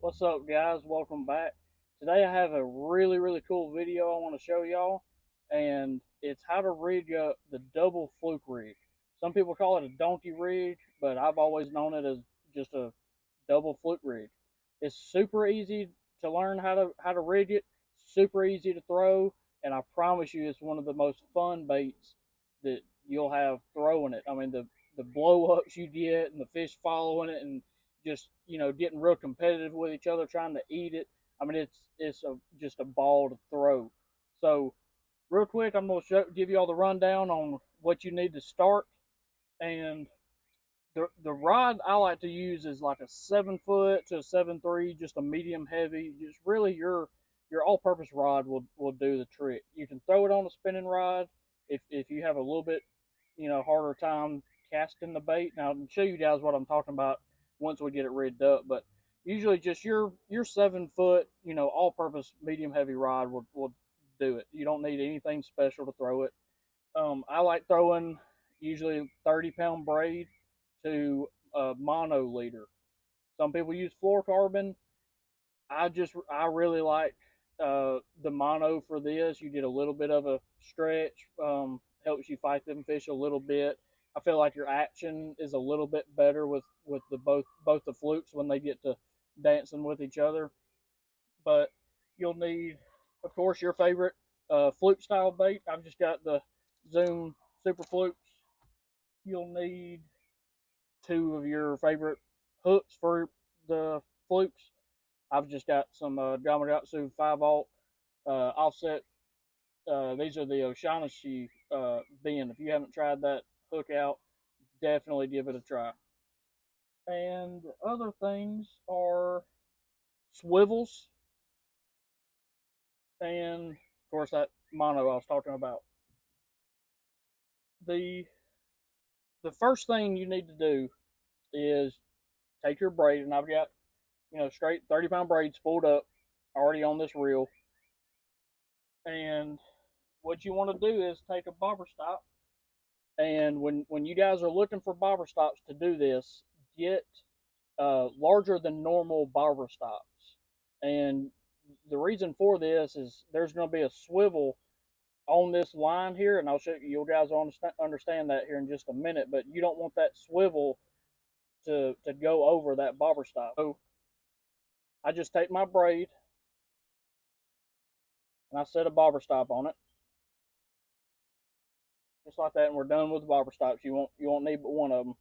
What's up, guys? Welcome back. Today I have a really cool video I want to show y'all, and it's how to rig up the double fluke rig. Some people call it a donkey rig, but I've always known it as just a double fluke rig. It's super easy to learn how to rig it, super easy to throw, and I promise you it's one of the most fun baits that you'll have throwing it. I mean the blow ups you get and the fish following it and just getting real competitive with each other trying to eat it. I mean just a ball to throw. So real quick, I'm gonna give you all the rundown on what you need to start. And the rod I like to use is like a 7 foot to a 7.3, just a medium heavy. Just really your all-purpose rod will do the trick. You can throw it on a spinning rod if you have a little bit harder time casting the bait. Now I'll show you guys what I'm talking about once we get it rigged up. But usually just your 7 foot all-purpose medium heavy rod will do it. You don't need anything special to throw it. I like throwing usually 30-pound braid to a mono leader. Some people use fluorocarbon. I really like the mono for this. You get a little bit of a stretch, helps you fight them fish a little bit. I feel like your action is a little bit better with the both the flukes when they get to dancing with each other. But you'll need, of course, your favorite fluke style bait. I've just got the Zoom Super Flukes. You'll need two of your favorite hooks for the flukes. I've just got some Gamakatsu 5/0 offset. These are the O'Shaughnessy bend. If you haven't tried that hook out, definitely give it a try. And other things are swivels, and of course that mono I was talking about. The the first thing you need to do is take your braid, and I've got straight 30-pound braid spooled up already on this reel. And what you want to do is take a bobber stop, and when you guys are looking for bobber stops to do this, get larger than normal bobber stops. And the reason for this is there's going to be a swivel on this line here, and I'll show you guys understand that here in just a minute. But you don't want that swivel to go over that bobber stop. So I just take my braid and I set a bobber stop on it, just like that, and we're done with the bobber stops. You won't need but one of them.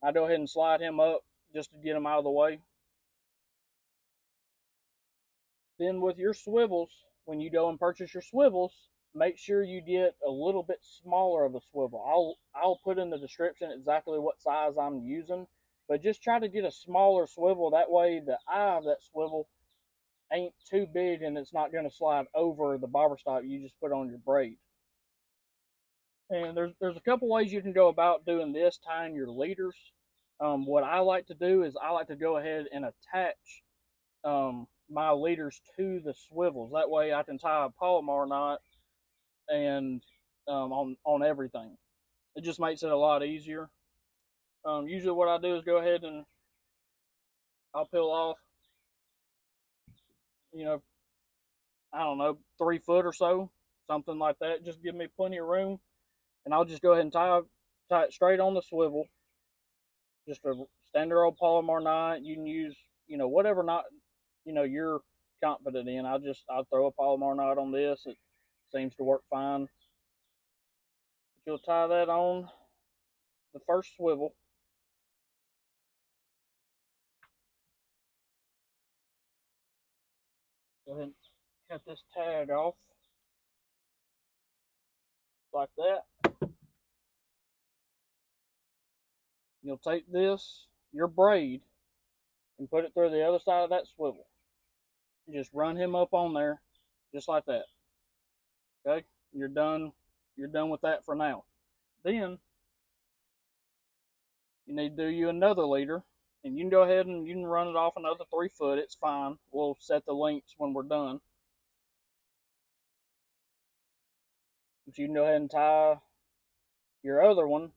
I go ahead and slide him up just to get him out of the way. Then with your swivels, when you go and purchase your swivels, make sure you get a little bit smaller of a swivel. I'll put in the description exactly what size I'm using, but just try to get a smaller swivel. That way the eye of that swivel ain't too big and it's not going to slide over the bobber stop you just put on your braid. And there's a couple ways you can go about doing this, tying your leaders. What I like to do is I like to go ahead and attach my leaders to the swivels. That way I can tie a Palomar knot and on everything. It just makes it a lot easier. Usually what I do is go ahead and I'll peel off, I don't know, 3 foot or so, something like that. Just give me plenty of room, and I'll just go ahead and tie it straight on the swivel. Just a standard old Palomar knot. You can use whatever knot you're confident in. I'll throw a Palomar knot on this. It seems to work fine. But you'll tie that on the first swivel. Go ahead and cut this tag off like that. You'll take your braid, and put it through the other side of that swivel. And just run him up on there, just like that. Okay, you're done. You're done with that for now. Then you need to do you another leader, and you can go ahead and you can run it off another 3 foot. It's fine. We'll set the lengths when we're done. But you can go ahead and tie your other one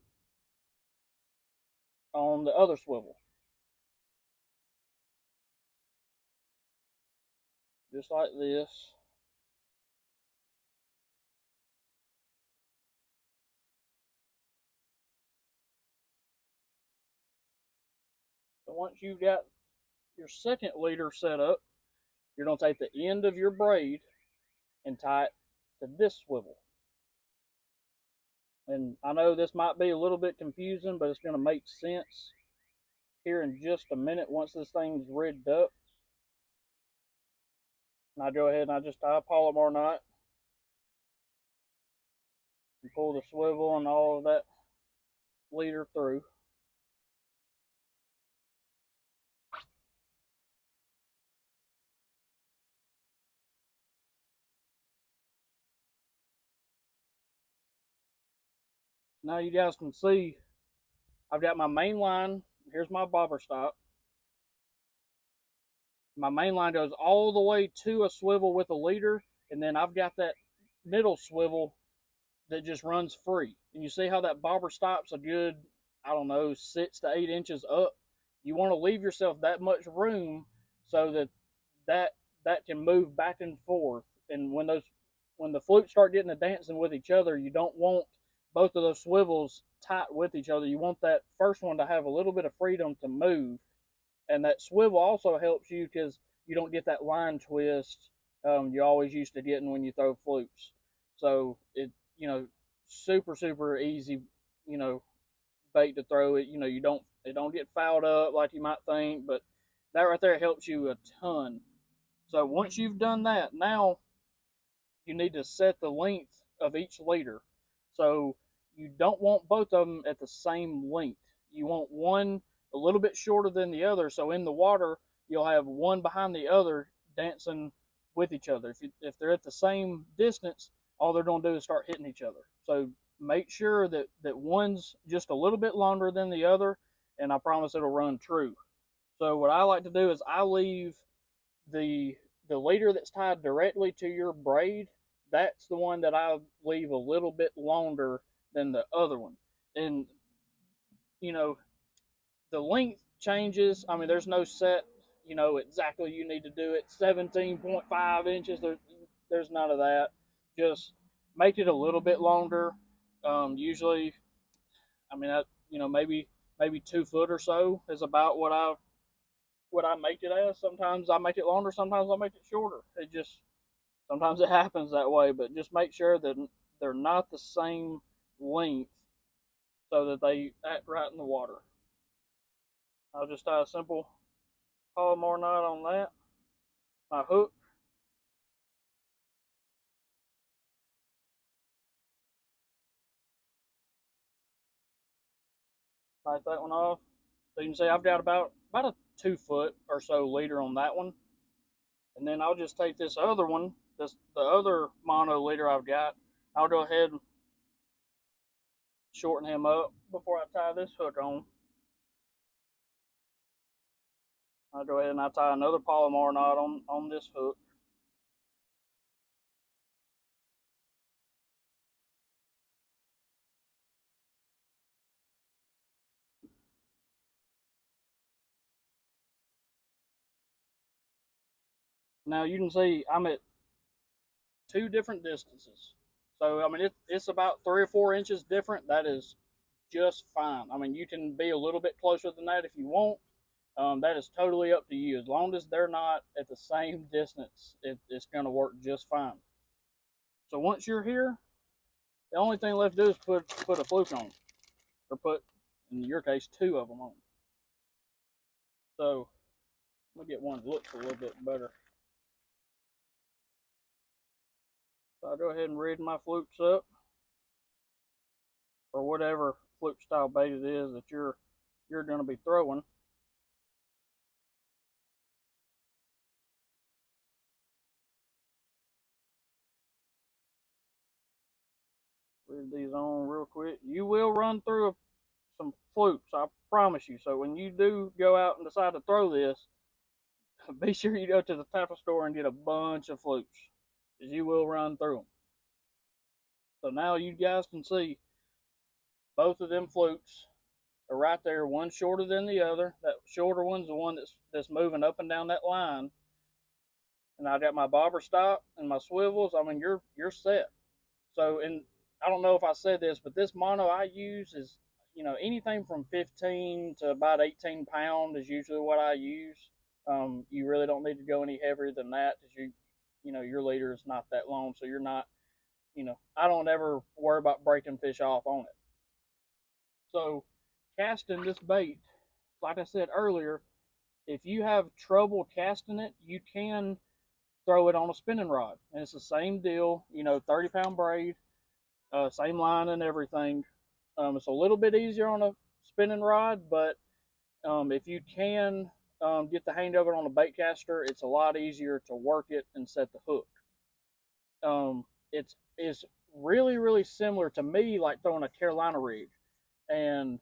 on the other swivel. just like this. So once you've got your second leader set up, you're going to take the end of your braid and tie it to this swivel. And I know this might be a little bit confusing, but it's going to make sense here in just a minute once this thing's rigged up. And I go ahead and I just tie a Palomar knot and pull the swivel and all of that leader through. Now you guys can see I've got my main line. Here's my bobber stop. My main line goes all the way to a swivel with a leader, and then I've got that middle swivel that just runs free. And you see how that bobber stops a good, I don't know, 6 to 8 inches up. You want to leave yourself that much room so that can move back and forth. And when the flukes start getting to dancing with each other, you don't want both of those swivels tight with each other. You want that first one to have a little bit of freedom to move. And that swivel also helps you because you don't get that line twist you're always used to getting when you throw flukes. So it, super easy, bait to throw. It, it don't get fouled up like you might think, but that right there helps you a ton. So once you've done that, now you need to set the length of each leader. So you don't want both of them at the same length. You want one a little bit shorter than the other. So in the water, you'll have one behind the other dancing with each other. If they're at the same distance, all they're going to do is start hitting each other. So make sure that one's just a little bit longer than the other, and I promise it'll run true. So what I like to do is I leave the leader that's tied directly to your braid. That's the one that I leave a little bit longer than the other one. And the length changes. I mean, there's no set, exactly you need to do it 17.5 inches. There's none of that. Just make it a little bit longer. Usually, I mean, maybe 2 foot or so is about what I make it as. Sometimes I make it longer. Sometimes I make it shorter. Sometimes it happens that way. But just make sure that they're not the same length so that they act right in the water. I'll just tie a simple Palomar knot on that. My hook. Bite that one off. So you can see I've got about a 2 foot or so leader on that one. And then I'll just take this other one, the other mono leader I've got. I'll go ahead and shorten him up before I tie this hook on. I'll go ahead and I'll tie another Palomar knot on this hook. Now you can see I'm at 2 different distances. So, I mean, it's about 3 or 4 inches different. That is just fine. I mean, you can be a little bit closer than that if you want. That is totally up to you. As long as they're not at the same distance, it's going to work just fine. So once you're here, the only thing left to do is put a fluke on, or put, in your case, 2 of them on. So let me get one that looks a little bit better. So I'll go ahead and rig my flukes up, or whatever fluke style bait it is that you're going to be throwing. Rig these on real quick. You will run through some flukes, I promise you. So when you do go out and decide to throw this, be sure you go to the tackle store and get a bunch of flukes, because you will run through them. So now you guys can see both of them flukes are right there, one shorter than the other. That shorter one's the one that's moving up and down that line. and I got my bobber stop and my swivels, I mean, you're set. So, and I don't know if I said this, but this mono I use is, anything from 15 to about 18 pound is usually what I use. You really don't need to go any heavier than that because your leader is not that long, so you're not, I don't ever worry about breaking fish off on it. So, casting this bait, like I said earlier, if you have trouble casting it, you can throw it on a spinning rod, and it's the same deal. 30-pound braid, same line and everything. It's a little bit easier on a spinning rod, but if you can get the hang of it on a bait caster, it's a lot easier to work it and set the hook. It's really really similar to me like throwing a Carolina rig, and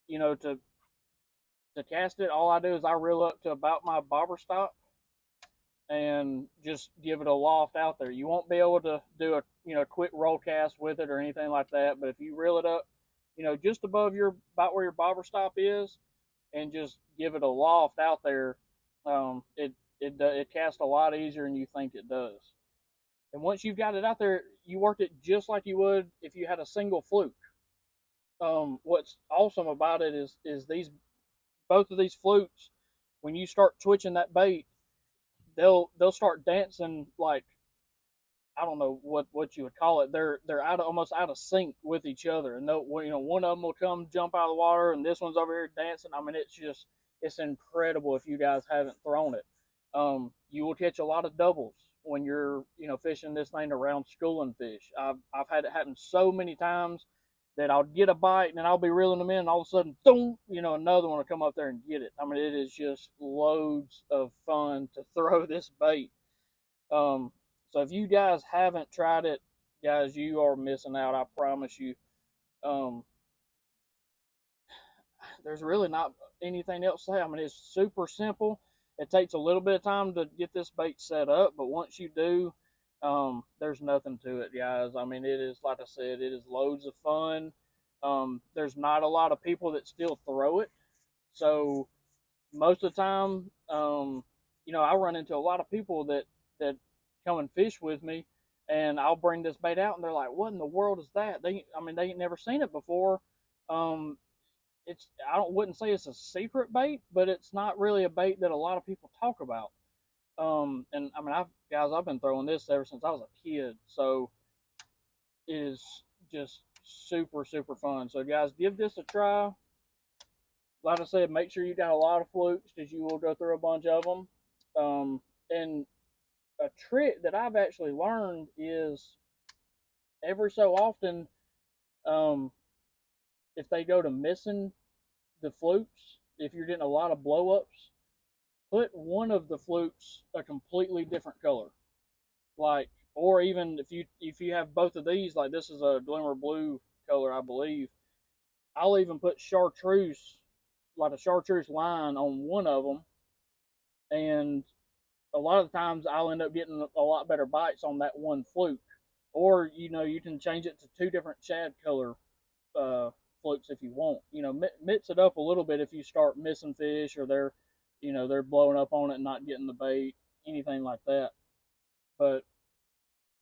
to cast it, all I do is I reel up to about my bobber stop and just give it a loft out there. You won't be able to do a quick roll cast with it or anything like that. But if you reel it up, just above about where your bobber stop is, and just give it a loft out there, it casts a lot easier than you think it does. And once you've got it out there, you work it just like you would if you had a single fluke. What's awesome about it is both of these flukes, when you start twitching that bait, they'll start dancing like, I don't know what you would call it. They're almost out of sync with each other, and one of them will come jump out of the water, and this one's over here dancing. I mean, it's incredible if you guys haven't thrown it. You will catch a lot of doubles when you're fishing this thing around schooling fish. I've had it happen so many times that I'll get a bite and then I'll be reeling them in, and all of a sudden, boom, another one will come up there and get it. I mean, it is just loads of fun to throw this bait. So if you guys haven't tried it, guys, you are missing out. I promise you. Um, there's really not anything else to say. I mean, it's super simple. It takes a little bit of time to get this bait set up, but once you do, there's nothing to it, guys. I mean, it is, like I said, it is loads of fun. There's not a lot of people that still throw it. So most of the time, I run into a lot of people that come and fish with me, and I'll bring this bait out, and they're like, "What in the world is that?" They ain't never seen it before. Wouldn't say it's a secret bait, but it's not really a bait that a lot of people talk about. And I mean, I've been throwing this ever since I was a kid, so it is just super super fun. So guys, give this a try. Like I said, make sure you got a lot of flukes because you will go through a bunch of them. And a trick that I've actually learned is every so often, if they go to missing the flukes, if you're getting a lot of blow-ups, put one of the flukes a completely different color. Like, or even if you have both of these, like this is a glimmer blue color, I believe, I'll even put chartreuse, like a chartreuse line on one of them, and a lot of the times I'll end up getting a lot better bites on that one fluke. Or you can change it to two different shad color flukes if you want. Mix it up a little bit if you start missing fish, or they're blowing up on it and not getting the bait, anything like that. But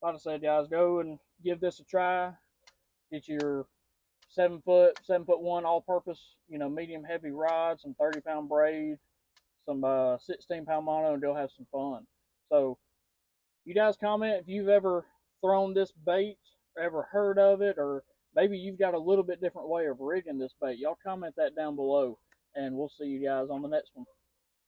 like I said, guys, go and give this a try. Get your 7 foot 1 all-purpose, medium heavy rod, some 30-pound braid, some 16-pound mono, and go have some fun. So you guys comment if you've ever thrown this bait, or ever heard of it, or maybe you've got a little bit different way of rigging this bait. Y'all comment that down below, and we'll see you guys on the next one.